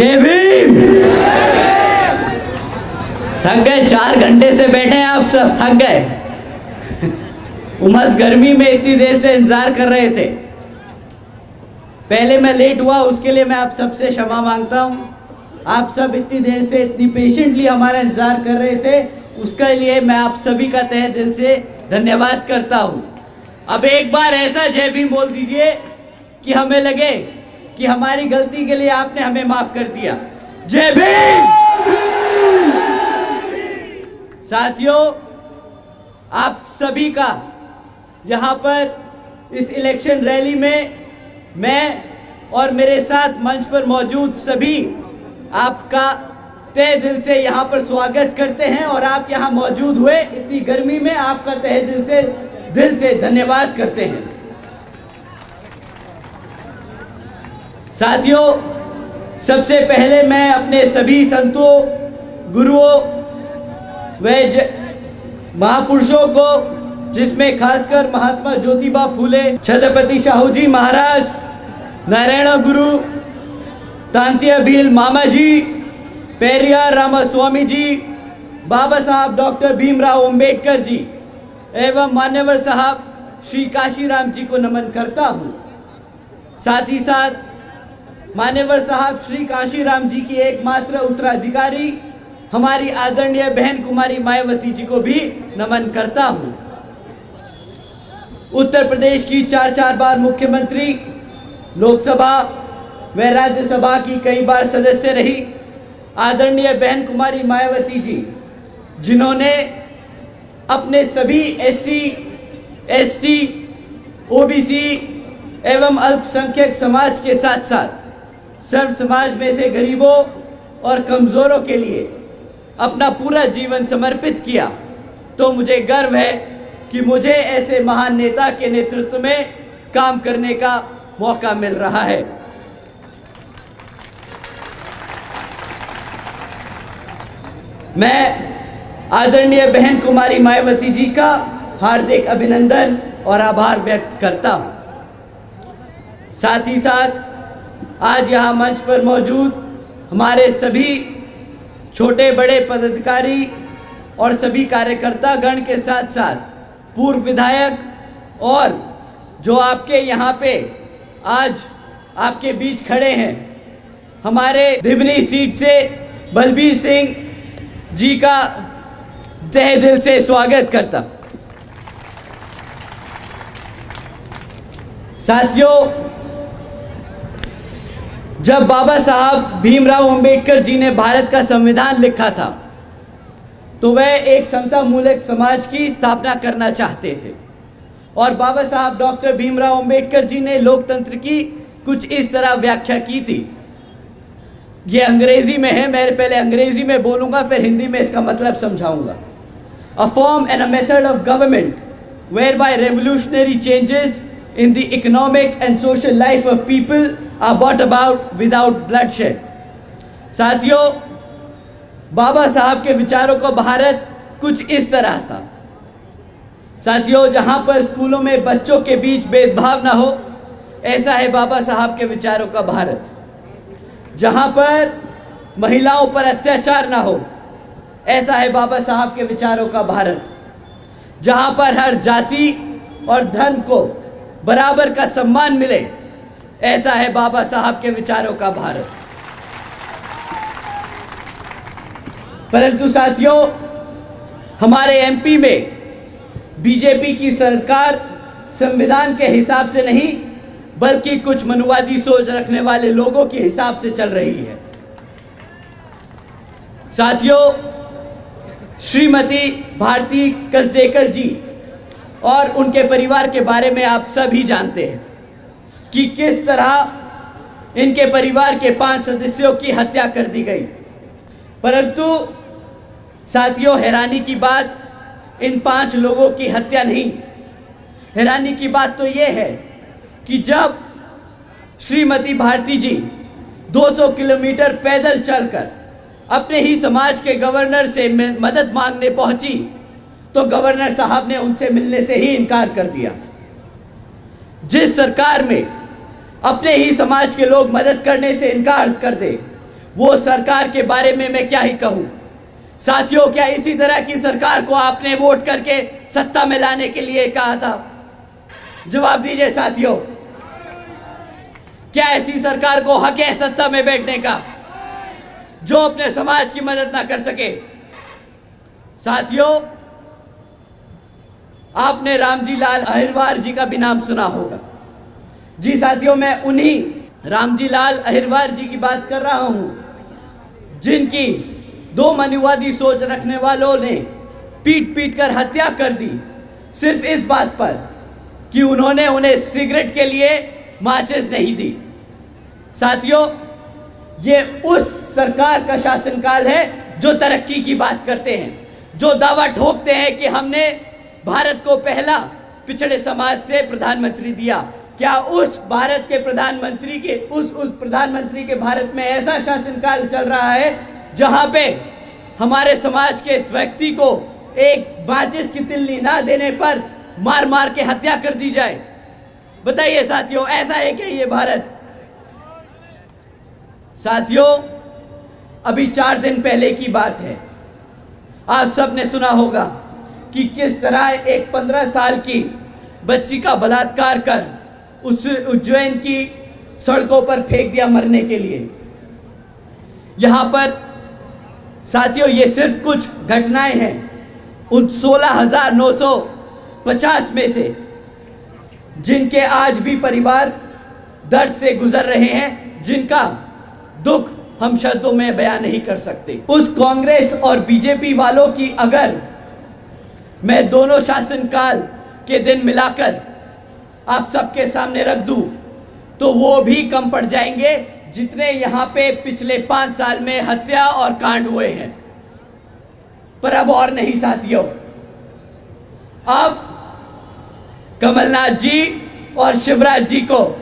जय भीम। थक गए? 4 घंटे से बैठे हैं आप सब, थक गए? उमस गर्मी में इतनी देर से इंतजार कर रहे थे। पहले मैं लेट हुआ, उसके लिए मैं आप सबसे क्षमा मांगता हूं। आप सब इतनी देर से इतनी पेशेंटली हमारा इंतजार कर रहे थे, उसके लिए मैं आप सभी का तहे दिल से धन्यवाद करता हूं। अब एक बार ऐसा जय भीम बोल दीजिए कि हमें लगे कि हमारी गलती के लिए आपने हमें माफ कर दिया। जय भीम। साथियों, आप सभी का यहाँ पर इस इलेक्शन रैली में मैं और मेरे साथ मंच पर मौजूद सभी आपका तहे दिल से यहाँ पर स्वागत करते हैं और आप यहाँ मौजूद हुए इतनी गर्मी में, आपका तहे दिल से धन्यवाद करते हैं। साथियों, सबसे पहले मैं अपने सभी संतों, गुरुओं व महापुरुषों को, जिसमें खासकर महात्मा ज्योतिबा फूले, छत्रपति शाहू जी महाराज, नारायण गुरु, तांत्या भील मामा जी, पेरियार रामास्वामी जी, बाबा साहब डॉक्टर भीमराव अंबेडकर जी एवं मान्यवर साहब श्री काशीराम जी को नमन करता हूँ। साथ ही साथ मान्यवर साहब श्री काशीराम जी की एकमात्र उत्तराधिकारी हमारी आदरणीय बहन कुमारी मायावती जी को भी नमन करता हूँ। उत्तर प्रदेश की 4 बार मुख्यमंत्री, लोकसभा व राज्यसभा की कई बार सदस्य रही आदरणीय बहन कुमारी मायावती जी, जिन्होंने अपने सभी SC, ST, OBC एवं अल्पसंख्यक समाज के साथ साथ सर्व समाज में से गरीबों और कमजोरों के लिए अपना पूरा जीवन समर्पित किया, तो मुझे गर्व है कि मुझे ऐसे महान नेता के नेतृत्व में काम करने का मौका मिल रहा है। मैं आदरणीय बहन कुमारी मायावती जी का हार्दिक अभिनंदन और आभार व्यक्त करता हूं। साथ ही साथ आज यहाँ मंच पर मौजूद हमारे सभी छोटे बड़े पदाधिकारी और सभी कार्यकर्ता गण के साथ साथ पूर्व विधायक और जो आपके यहाँ पे आज आपके बीच खड़े हैं, हमारे धिबनी सीट से बलबीर सिंह जी का तहे दिल से स्वागत करता। साथियों, जब बाबा साहब भीमराव अंबेडकर जी ने भारत का संविधान लिखा था, तो वह एक समता मूलक समाज की स्थापना करना चाहते थे और बाबा साहब डॉक्टर भीमराव अंबेडकर जी ने लोकतंत्र की कुछ इस तरह व्याख्या की थी। ये अंग्रेजी में है, मैं पहले अंग्रेजी में बोलूंगा, फिर हिंदी में इसका मतलब समझाऊंगा। A form and a method of government whereby revolutionary changes in the economic and social life of people are brought about without bloodshed। साथियों, बाबा साहब के विचारों का भारत कुछ इस तरह था। साथियों, जहां पर स्कूलों में बच्चों के बीच भेदभाव ना हो, ऐसा है बाबा साहब के विचारों का भारत। जहां पर महिलाओं पर अत्याचार ना हो, ऐसा है बाबा साहब के विचारों का भारत। जहां पर हर जाति और धर्म को बराबर का सम्मान मिले, ऐसा है बाबा साहब के विचारों का भारत। परंतु साथियों, हमारे MP में बीजेपी की सरकार संविधान के हिसाब से नहीं, बल्कि कुछ मनुवादी सोच रखने वाले लोगों के हिसाब से चल रही है। साथियों, श्रीमती भारती कसडेकर जी और उनके परिवार के बारे में आप सभी जानते हैं कि किस तरह इनके परिवार के 5 सदस्यों की हत्या कर दी गई। परंतु साथियों, हैरानी की बात इन 5 लोगों की हत्या नहीं, हैरानी की बात तो यह है कि जब श्रीमती भारती जी 200 किलोमीटर पैदल चलकर अपने ही समाज के गवर्नर से मदद मांगने पहुंची, तो गवर्नर साहब ने उनसे मिलने से ही इनकार कर दिया। जिस सरकार में अपने ही समाज के लोग मदद करने से इनकार कर दे, वो सरकार के बारे में मैं क्या ही कहूं। साथियों, क्या इसी तरह की सरकार को आपने वोट करके सत्ता में लाने के लिए कहा था? जवाब दीजिए साथियों, क्या ऐसी सरकार को हक है सत्ता में बैठने का जो अपने समाज की मदद ना कर सके? साथियों, आपने रामजी लाल अहिरवार जी का भी नाम सुना होगा। जी साथियों, मैं उन्हीं रामजी लाल अहिरवार जी की बात कर रहा हूं जिनकी दो मनुवादी सोच रखने वालों ने पीट पीट कर हत्या कर दी, सिर्फ इस बात पर कि उन्होंने उन्हें सिगरेट के लिए माचिस नहीं दी। साथियों, ये उस सरकार का शासनकाल है जो तरक्की की बात करते हैं, जो दावा ठोकते हैं कि हमने भारत को पहला पिछड़े समाज से प्रधानमंत्री दिया। क्या उस भारत के प्रधानमंत्री के उस प्रधानमंत्री के भारत में ऐसा शासनकाल चल रहा है जहां पे हमारे समाज के इस व्यक्ति को एक माचिस की तिल्ली ना देने पर मार मार के हत्या कर दी जाए? बताइए साथियों, ऐसा है क्या ये भारत? साथियों, अभी 4 दिन पहले की बात है, आप सबने सुना होगा कि किस तरह एक 15 साल की बच्ची का बलात्कार कर उस उज्जैन की सड़कों पर फेंक दिया मरने के लिए। यहां पर साथियों, ये सिर्फ कुछ घटनाएं हैं उन 16,950 में से जिनके आज भी परिवार दर्द से गुजर रहे हैं, जिनका दुख हम शब्दों में बयान नहीं कर सकते। उस कांग्रेस और बीजेपी वालों की अगर मैं दोनों शासनकाल के दिन मिलाकर आप सबके सामने रख दूं तो वो भी कम पड़ जाएंगे जितने यहां पे पिछले 5 साल में हत्या और कांड हुए हैं। पर अब और नहीं साथियों, अब कमलनाथ जी और शिवराज जी को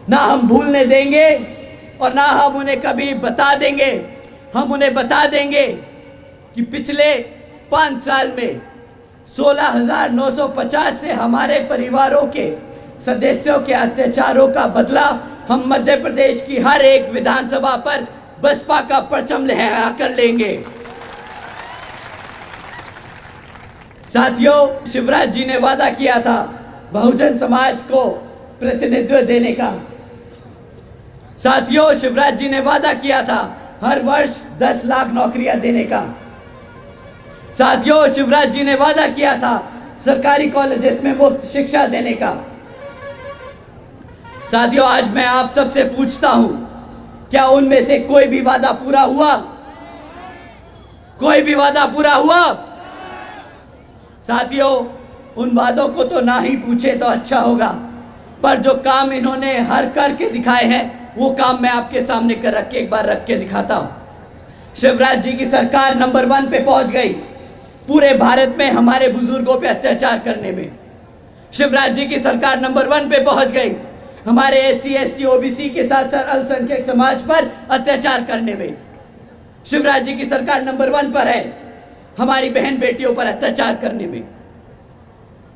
ना हम भूलने देंगे और ना हम उन्हें कभी बता देंगे। हम उन्हें बता देंगे कि पिछले 5 साल में 16,950 से हमारे परिवारों के सदस्यों के अत्याचारों का बदला हम मध्य प्रदेश की हर एक विधानसभा पर बसपा का परचम लहरा कर लेंगे। साथियों, शिवराज जी ने वादा किया था बहुजन समाज को प्रतिनिधित्व देने का। साथियों, शिवराज जी ने वादा किया था हर वर्ष 10 लाख नौकरियां देने का। साथियों, शिवराज जी ने वादा किया था सरकारी कॉलेजेस में मुफ्त शिक्षा देने का। साथियों, आज मैं आप सबसे पूछता हूं, क्या उनमें से कोई भी वादा पूरा हुआ? कोई भी वादा पूरा हुआ? साथियों, उन वादों को तो ना ही पूछे तो अच्छा होगा, पर जो काम इन्होंने हर करके दिखाए हैं वो काम मैं आपके सामने एक बार रख के दिखाता हूं। शिवराज जी की सरकार नंबर 1 पे पहुंच गई पूरे भारत में हमारे बुजुर्गों पे अत्याचार करने में। शिवराज जी की सरकार नंबर 1 पे पहुंच गई हमारे SC ST OBC के साथ साथ अल्पसंख्यक समाज पर अत्याचार करने में। शिवराज जी की सरकार नंबर 1 पर है हमारी बहन बेटियों पर अत्याचार करने में।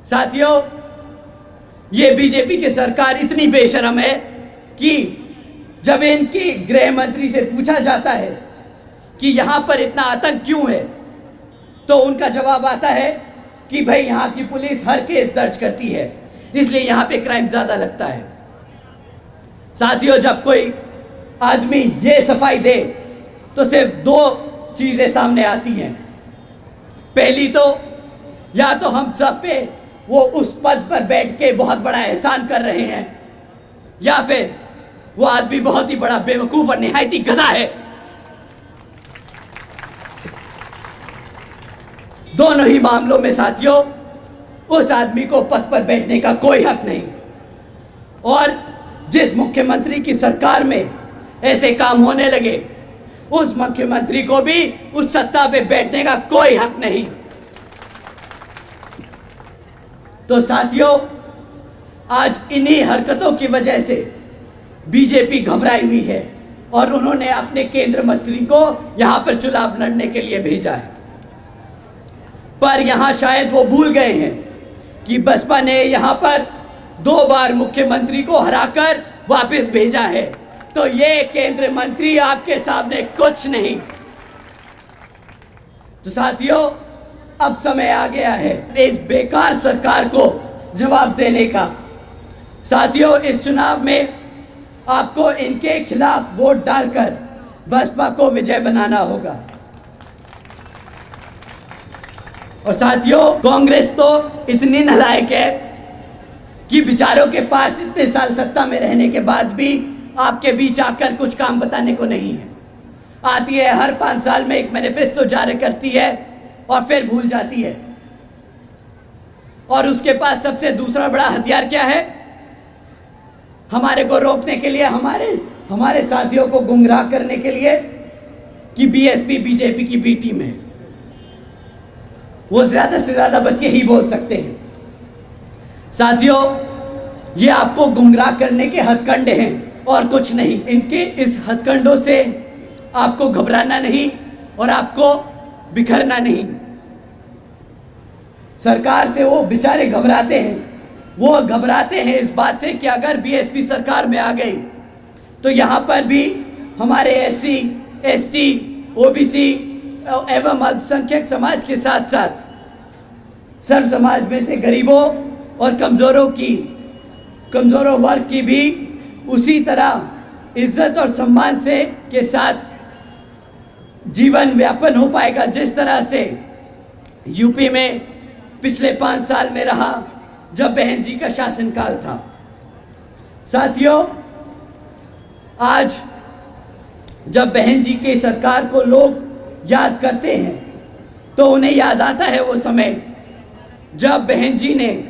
साथियों, ये बीजेपी की सरकार इतनी बेशरम है कि जब इनकी गृह मंत्री से पूछा जाता है कि यहां पर इतना आतंक क्यों है, तो उनका जवाब आता है कि भाई यहां की पुलिस हर केस दर्ज करती है, इसलिए यहां पे क्राइम ज्यादा लगता है। साथियों, जब कोई आदमी ये सफाई दे तो सिर्फ 2 चीजें सामने आती हैं। पहली तो या तो हम सब पे वो उस पद पर बैठ के बहुत बड़ा एहसान कर रहे हैं, या फिर वो आदमी बहुत ही बड़ा बेवकूफ और निहायती गधा है। दोनों ही मामलों में साथियों उस आदमी को पद पर बैठने का कोई हक नहीं, और जिस मुख्यमंत्री की सरकार में ऐसे काम होने लगे उस मुख्यमंत्री को भी उस सत्ता पे बैठने का कोई हक नहीं। तो साथियों, आज इन्हीं हरकतों की वजह से बीजेपी घबराई हुई है और उन्होंने अपने केंद्र मंत्री को यहां पर चुनाव लड़ने के लिए भेजा है। पर यहां शायद वो भूल गए हैं कि बसपा ने यहां पर 2 बार मुख्यमंत्री को हराकर वापस भेजा है। तो ये केंद्रीय मंत्री आपके सामने कुछ नहीं। तो साथियों, अब समय आ गया है इस बेकार सरकार को जवाब देने का। साथियों, इस चुनाव में आपको इनके खिलाफ वोट डालकर बसपा को विजय बनाना होगा। और साथियों, कांग्रेस तो इतनी नालायक है कि बेचारों के पास इतने साल सत्ता में रहने के बाद भी आपके बीच आकर कुछ काम बताने को नहीं है। आती है, हर 5 साल में एक मैनिफेस्टो जारी करती है और फिर भूल जाती है। और उसके पास सबसे दूसरा बड़ा हथियार क्या है? हमारे को रोकने के लिए, हमारे साथियों को गुमराह करने के लिए कि बीएसपी बीजेपी की बी टीम है। वो ज्यादा से ज्यादा बस यही बोल सकते हैं। साथियों, ये आपको गुमराह करने के हथकंडे हैं और कुछ नहीं। इनके इस हथकंडों से आपको घबराना नहीं और आपको बिखरना नहीं। सरकार से वो बेचारे घबराते हैं। वो घबराते हैं इस बात से कि अगर बीएसपी सरकार में आ गई तो यहाँ पर भी हमारे एससी, एसटी, ओबीसी एवं अल्पसंख्यक समाज के साथ साथ सर्व समाज में से गरीबों और कमजोरों वर्ग की भी उसी तरह इज्जत और सम्मान से के साथ जीवन व्यापन हो पाएगा जिस तरह से यूपी में पिछले 5 साल में रहा जब बहन जी का शासनकाल था। साथियों, आज जब बहन जी की सरकार को लोग याद करते हैं तो उन्हें याद आता है वो समय जब बहन जी ने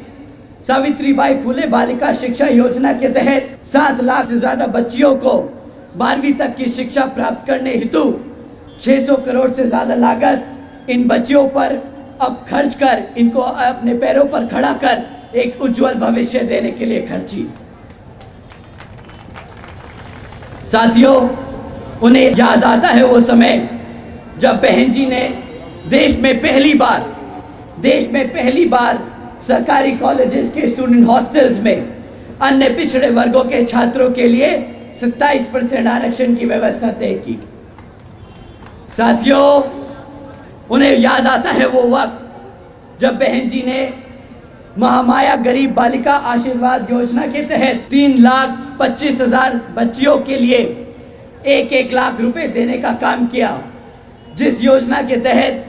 सावित्रीबाई फुले बालिका शिक्षा योजना के तहत 7 लाख से ज्यादा बच्चियों को 12वीं तक की शिक्षा प्राप्त करने हेतु 600 करोड़ से ज्यादा लागत इन बच्चियों पर अब खर्च कर इनको अपने पैरों पर खड़ा कर एक उज्जवल भविष्य देने के लिए खर्ची। साथियों, उन्हें याद आता है वो समय जब बहन जी ने देश में पहली बार सरकारी कॉलेजेस के स्टूडेंट हॉस्टल्स में अन्य पिछड़े वर्गों के छात्रों के लिए 27% आरक्षण की व्यवस्था तय की। साथियों, उन्हें याद आता है वो वक्त जब बहन जी ने महामाया गरीब बालिका आशीर्वाद योजना के तहत 3,25,000 बच्चियों के लिए 1-1 लाख रुपए देने का काम किया, जिस योजना के तहत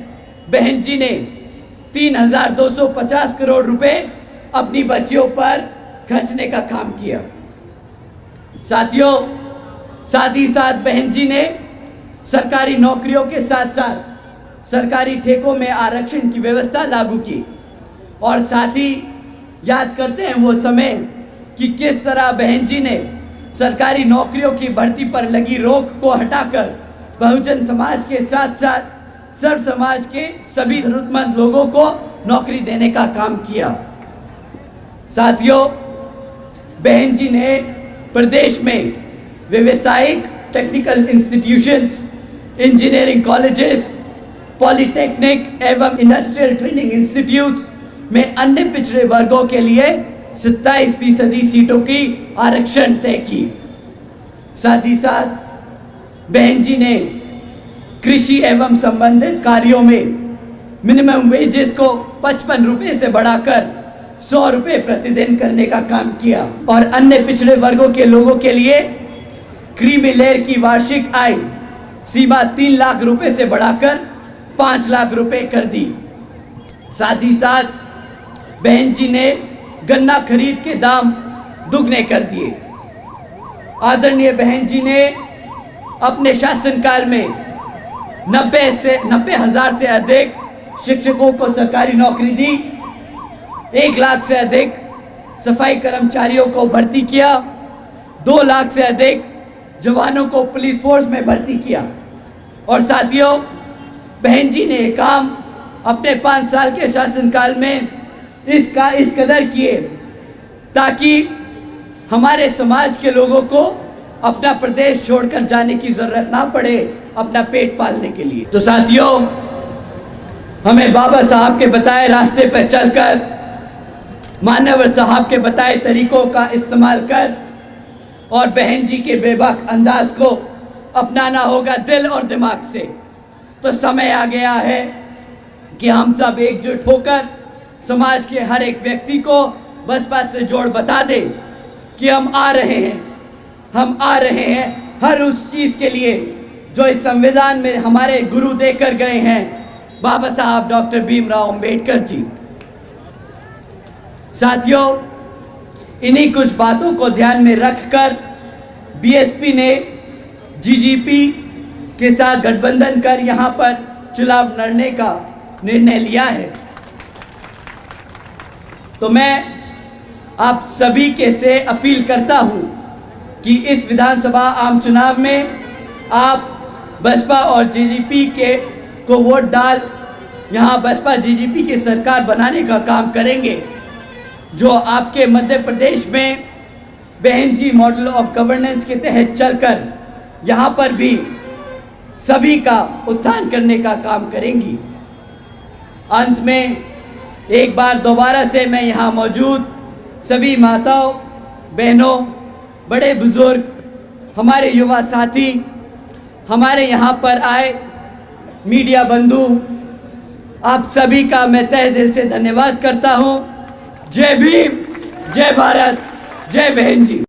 बहन जी ने 3,250 करोड़ रुपए अपनी बच्चियों पर खर्चने का काम किया। साथियों, साथ ही साथ बहन जी ने सरकारी नौकरियों के साथ साथ सरकारी ठेकों में आरक्षण की व्यवस्था लागू की। और साथ ही याद करते हैं वो समय कि किस तरह बहन जी ने सरकारी नौकरियों की भर्ती पर लगी रोक को हटाकर बहुजन समाज के साथ साथ सर्व समाज के सभी जरूरतमंद लोगों को नौकरी देने का काम किया। साथियों, बहन जी ने प्रदेश में व्यावसायिक technical institutions, engineering colleges, polytechnic एवं इंडस्ट्रियल ट्रेनिंग इंस्टीट्यूट्स में अन्य पिछड़े वर्गों के लिए 27% सीटों की आरक्षण तय की। साथ ही साथ बहन जी ने कृषि एवं संबंधित कार्यों में मिनिमम वेजेस को 55 रुपए से बढ़ाकर 100 रुपए प्रतिदिन करने का काम किया और अन्य पिछड़े वर्गों के लोगों के लिए क्रीमी लेयर की वार्षिक आय सीमा 3 लाख रुपए से बढ़ाकर 5 लाख रुपए कर दी। साथ ही साथ बहन जी ने गन्ना खरीद के दाम दुगने कर दिए। आदरणीय बहन जी ने अपने शासनकाल में 90,000 से अधिक शिक्षकों को सरकारी नौकरी दी, 1 लाख से अधिक सफाई कर्मचारियों को भर्ती किया, 2 लाख से अधिक जवानों को पुलिस फोर्स में भर्ती किया। और साथियों, बहन जी ने काम अपने 5 साल के शासनकाल में इस कदर किए ताकि हमारे समाज के लोगों को अपना प्रदेश छोड़कर जाने की जरूरत ना पड़े अपना पेट पालने के लिए। तो साथियों, हमें बाबा साहब के बताए रास्ते पर चलकर, मान्यवर साहब के बताए तरीकों का इस्तेमाल कर और बहन जी के बेबाक अंदाज को अपनाना होगा दिल और दिमाग से। तो समय आ गया है कि हम सब एकजुट होकर समाज के हर एक व्यक्ति को बसपा से जोड़ बता दें कि हम आ रहे हैं हर उस चीज़ के लिए जो इस संविधान में हमारे गुरु देकर गए हैं, बाबा साहब डॉक्टर भीमराव अंबेडकर जी। साथियों, इन्हीं कुछ बातों को ध्यान में रखकर बीएसपी ने जीजीपी के साथ गठबंधन कर यहां पर चुनाव लड़ने का निर्णय लिया है। तो मैं आप सभी के से अपील करता हूं कि इस विधानसभा आम चुनाव में आप बसपा और जीजीपी के को वोट डाल यहां बसपा जीजीपी की सरकार बनाने का काम करेंगे, जो आपके मध्य प्रदेश में बहन जी मॉडल ऑफ गवर्नेंस के तहत चलकर यहाँ पर भी सभी का उत्थान करने का काम करेंगी। अंत में एक बार दोबारा से मैं यहाँ मौजूद सभी माताओं, बहनों, बड़े बुजुर्ग, हमारे युवा साथी, हमारे यहाँ पर आए मीडिया बंधु, आप सभी का मैं तहे दिल से धन्यवाद करता हूँ। जय भीम, जय भारत, जय बहन जी।